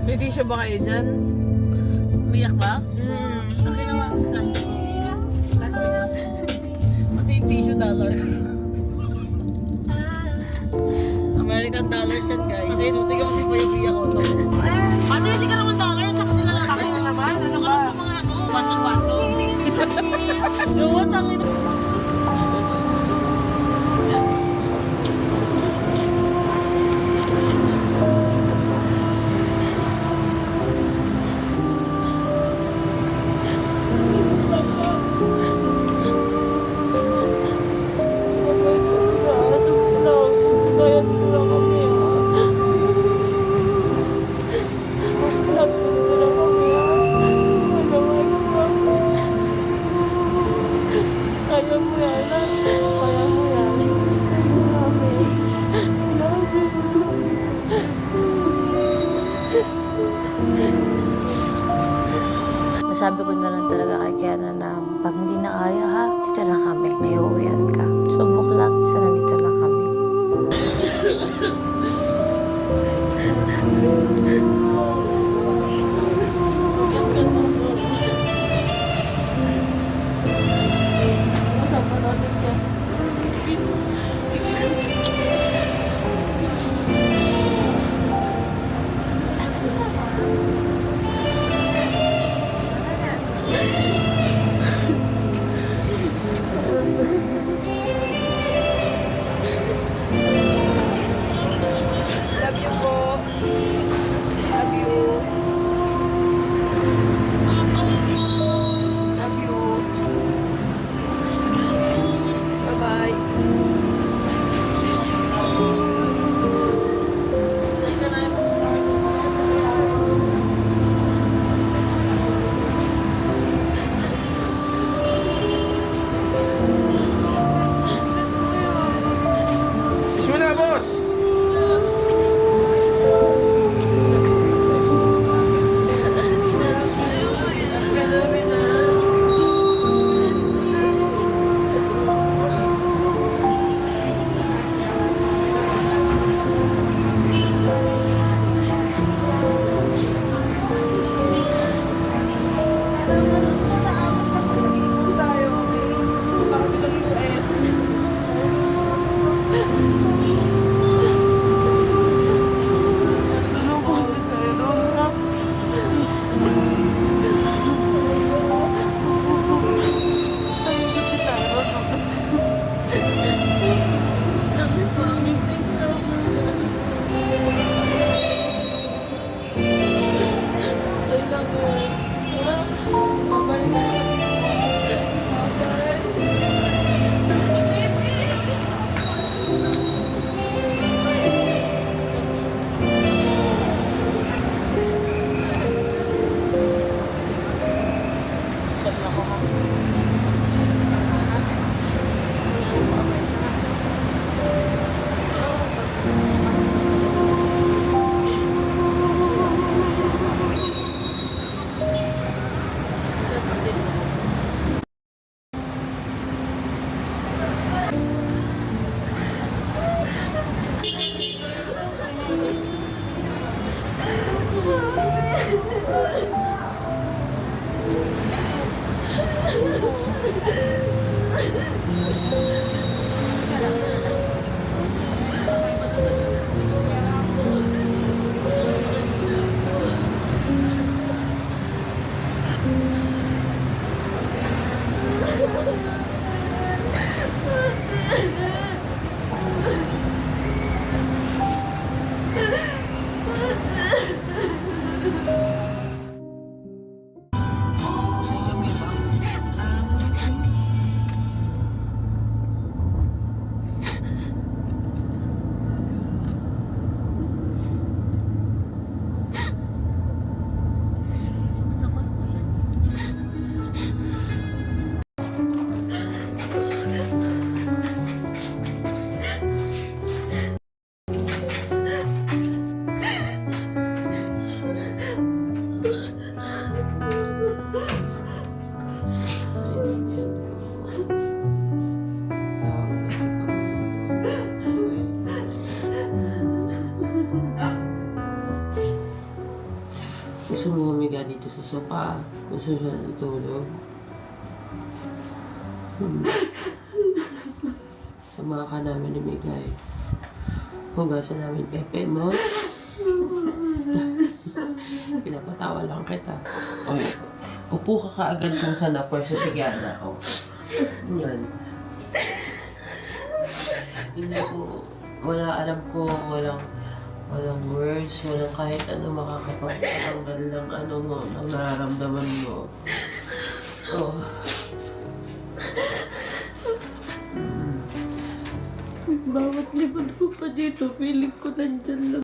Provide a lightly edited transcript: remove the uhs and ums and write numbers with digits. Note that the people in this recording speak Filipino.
May tissue ba kayo dyan? Umiyak ba? Akin naman slash. Pati yung tissue dollars. American dollars yan guys. Ayun, buti ka kasi po yung biyak ko. Pati hindi ka naman dollars. Sa kanila lang. Ano naman? Ano ba? Sa mga baso-baso. Doon, tangin na. Sabi ko na lang talaga kay Kiana na pag hindi na kaya ha, dito lang kami. May uuwian ka. Subok lang, isa nandito lang kami. Love you po. Love Gusto mo humiga dito sa sopa kung saan siya natutulog? Sama ka namin ni Migay. Hugasan namin pepe mo. Pinapatawa lang kita. Oy, upo ka kaagad kung saan na pwede sa pigana. O. Yan. Hindi ko, alam ko, walang words, walang kahit ano makakapagpatanggal ng ano mo, ng nararamdaman mo. Oh. Bawat likod ko pa dito, feeling ko nandyan lang.